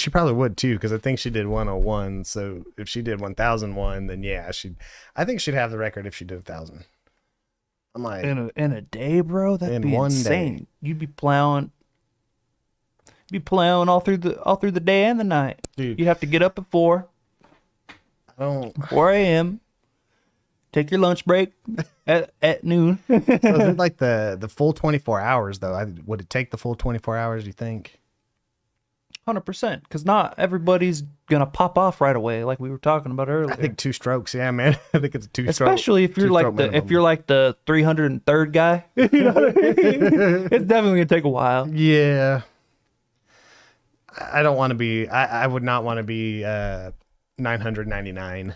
she probably would too, because I think she did 101. So if she did 1001, then yeah, I think she'd have the record if she did 1,000. I'm like, in a day, bro. That'd in be one insane. day. You'd be plowing. All through the day and the night. Dude, You have to get up at 4 a.m. Take your lunch break at noon. So is it like the full 24 hours though? Would it take the full 24 hours? Do you think? 100%, because not everybody's gonna pop off right away, like we were talking about earlier. I think 2 strokes. Yeah, man. I think it's a 2-stroke. Especially if you're minimum. if you're like the 303rd guy. You know what I mean? It's definitely gonna take a while. Yeah. I don't want to be. I would not want to be 999.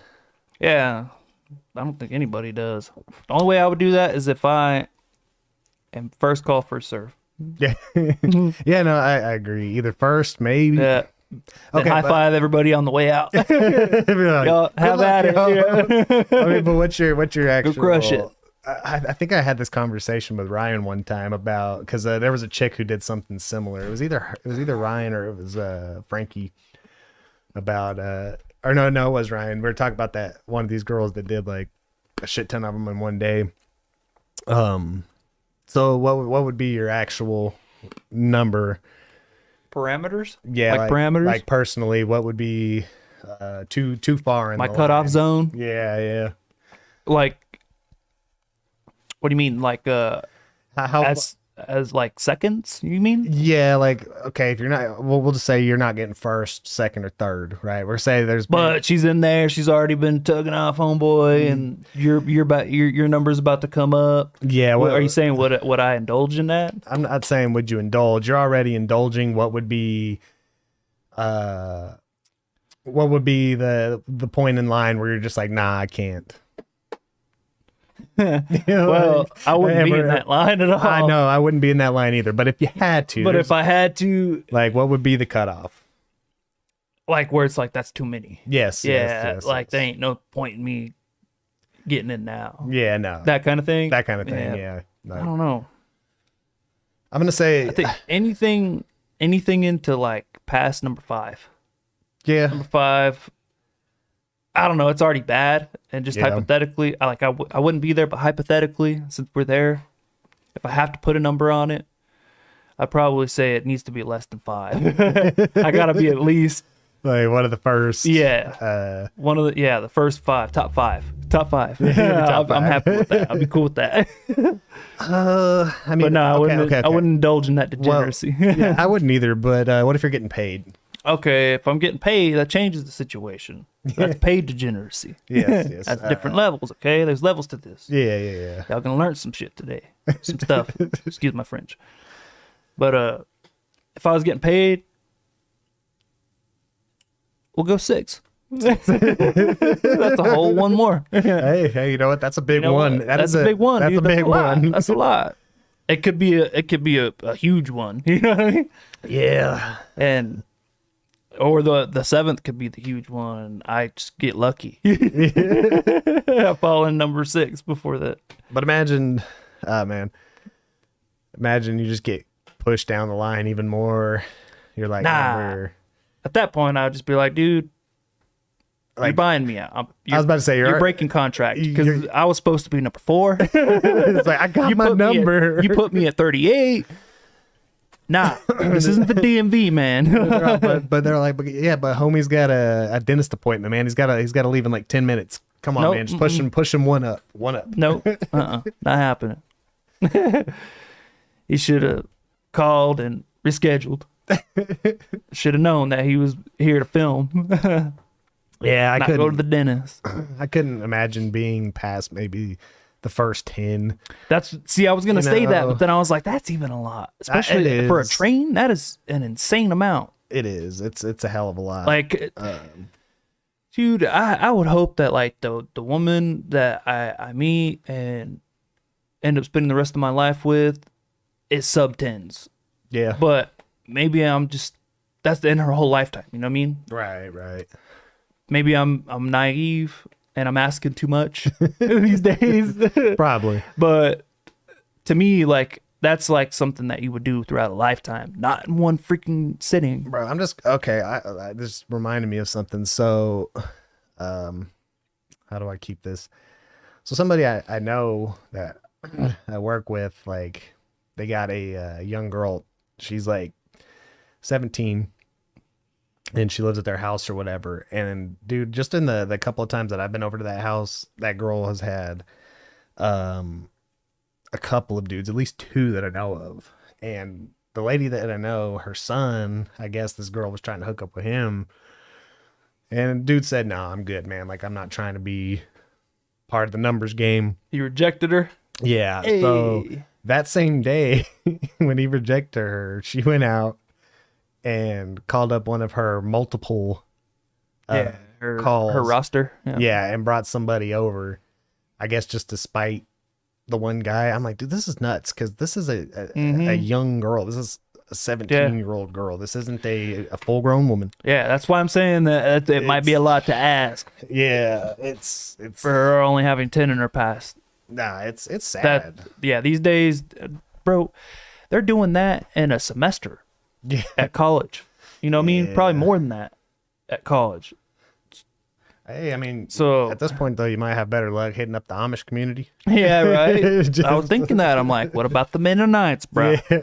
Yeah, I don't think anybody does. The only way I would do that is if I am first call, first serve. Yeah. Yeah. No, I agree. Either first, maybe. Yeah. Okay. High five everybody on the way out. Like, Y'all have at it. yo. Yeah. I mean, but what's your actual? Go crush it. I think I had this conversation with Ryan one time about, because there was a chick who did something similar. It was either Ryan or it was Frankie about or no, it was Ryan. We were talking about that one of these girls that did like a shit ton of them in one day. So what would be your actual number? Parameters? Yeah, like parameters? Like personally, what would be too far in my the cutoff line? zone? Yeah. Like, what do you mean? Like How as like seconds, you mean? Yeah, like, okay, if you're not, we'll just say you're not getting first, second, or third, right? We're saying there's But she's in there, she's already been tugging off homeboy, and your number's about to come up. Yeah, What are you saying? Would I indulge in that? I'm not saying would you indulge. You're already indulging. What would be the point in line where you're just like, nah, I can't. Well, I wouldn't be in that line at all. I know, I wouldn't be in that line either. But if you had to, But if I had to, like, what would be the cutoff? like where it's like that's too many. Yes. Yeah, yes, like yes. there ain't no point in me getting in now. Yeah, no. That kind of thing. That kind of thing. Yeah. I don't know. I'm gonna say. I think anything into like past number 5. Yeah. Number 5. I don't know. It's already bad, and just hypothetically, I wouldn't be there, but hypothetically, since we're there, if I have to put a number on it, I'd probably say it needs to be less than 5. I gotta be at least Like one of the first. Yeah. One of the first 5, top 5. Top 5. Top I'm five. happy with that. I'll be cool with that. I mean, But no, I wouldn't. okay. I wouldn't indulge in that degeneracy. Yeah, I wouldn't either. But what if you're getting paid? Okay, if I'm getting paid, that changes the situation. That's paid degeneracy. Yes. That's different levels. Okay, there's levels to this. Yeah. Y'all gonna learn some shit today. Some stuff. Excuse my French. But if I was getting paid, we'll go 6. That's a whole one more. Hey, you know what? That's a big one. That's a big one. That's dude. a big one. That's a lot. It could be a huge one. You know what I mean? Yeah. And or the 7th could be the huge one, and I just get lucky. I fall in number 6 before that. But imagine, man, imagine you just get pushed down the line even more. You're like, Nah. At that point, I'd just be like, dude, you're buying me out. I was about to say, you're breaking contract because I was supposed to be number 4. It's like, I got my number. You put me at 38. Nah, this isn't the DMV, man. but they're like, but homie's got a dentist appointment, man. He's got to leave in like 10 minutes. Come on, Nope. man. Just push him one up. Nope. Not happening. He should have called and rescheduled. Should have known that he was here to film. Yeah, I Not couldn't go to the dentist. I couldn't imagine being past maybe the first 10. I was gonna say that, know. but then I was like, that's even a lot, especially for a train. That is an insane amount. It is. It's a hell of a lot. Like, dude, I would hope that like the woman that I meet and end up spending the rest of my life with is sub 10s. Yeah. But maybe that's in her whole lifetime. You know what I mean? Right. Maybe I'm naive and I'm asking too much these days. Probably. But to me, like, that's like something that you would do throughout a lifetime, not in one freaking sitting. Bro, I'm just okay. I this reminded me of something. So, how do I keep this? So somebody I know that I work with, like, they got a young girl. She's like 17, and she lives at their house or whatever. And dude, just in the couple of times that I've been over to that house, that girl has had a couple of dudes, at least two that I know of. And the lady that I know, her son, I guess this girl was trying to hook up with him. And dude said, "No, I'm good, man. Like, I'm not trying to be part of the numbers game." You rejected her? Yeah. Hey. So that same day, when he rejected her, she went out and called up one of her multiple her calls. her roster. Yeah, and brought somebody over, I guess, just to spite the one guy. I'm like, dude, this is nuts, because this is a young girl. This is a 17-year-old girl. This isn't a full-grown woman. Yeah, that's why I'm saying that it might be a lot to ask. Yeah, it's for her only having 10 in her past. Nah, it's sad. These days, bro, they're doing that in a semester at college. You know what I mean? Probably more than that at college. Hey, I mean, so at this point, though, you might have better luck hitting up the Amish community. Yeah, right. I was thinking that. I'm like, what about the Mennonites, bro? Yeah.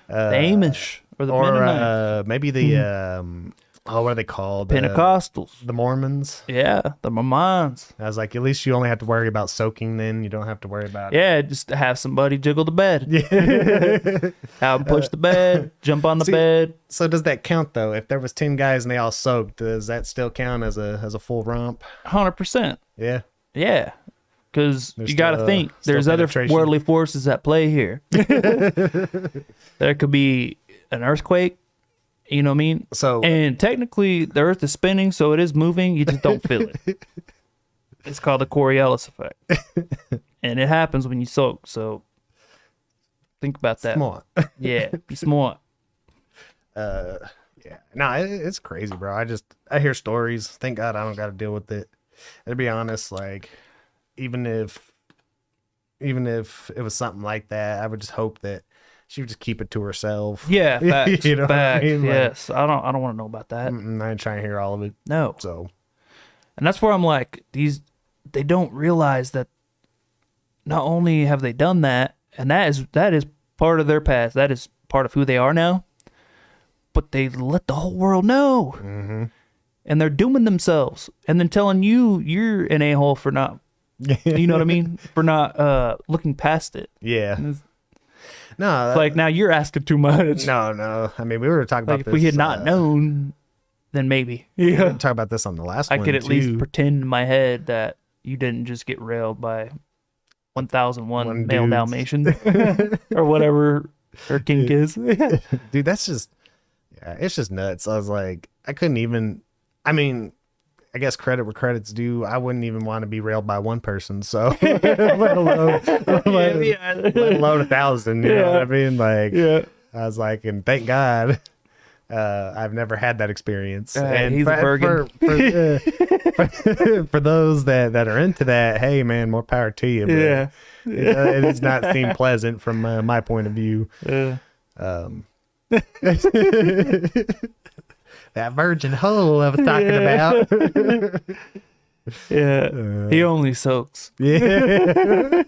The Amish or the Mennonites? Maybe the what are they called? Pentecostals. The Mormons. Yeah, the Mormons. I was like, at least you only have to worry about soaking then. You don't have to worry about... Yeah, just have somebody jiggle the bed. Yeah. Have them push the bed, jump on the bed. So does that count, though? If there was 10 guys and they all soaked, does that still count as a full romp? 100%. Yeah. Yeah. Because you got to think, there's other worldly forces at play here. There could be an earthquake. You know what I mean? And technically, the Earth is spinning, so it is moving. You just don't feel it. It's called the Coriolis effect, and it happens when you soak. So think about that. Smart. Yeah, be smart. Yeah. No, it's crazy, bro. I hear stories. Thank God I don't got to deal with it. And to be honest, like, even if it was something like that, I would just hope that she would just keep it to herself. Yeah, facts. You know facts. what I mean? Yes, I don't want to know about that. I ain't trying to hear all of it. No. So, and that's where I'm like, they don't realize that not only have they done that, and that is part of their past, that is part of who they are now, but they let the whole world know. Mm-hmm. And they're dooming themselves, and then telling you're an a-hole for not, you know what I mean? For not looking past it. Yeah. No, it's like, now you're asking too much. No. I mean, we were talking about if this. We had not known, then maybe. Yeah. We were talking about this on the last one. I could at least pretend in my head that you didn't just get railed by 1001 male Dalmatians or whatever her kink is. Dude, that's just, it's just nuts. I was like, I couldn't even, I mean, I guess credit where credit's due. I wouldn't even want to be railed by one person, so let alone 1,000. You know what I mean? Like, I was like, and thank God, I've never had that experience. And he's a Bergen. For those that are into that, hey man, more power to you. But it does not seem pleasant from my point of view. That virgin hole I was talking about. He only soaks. Yeah.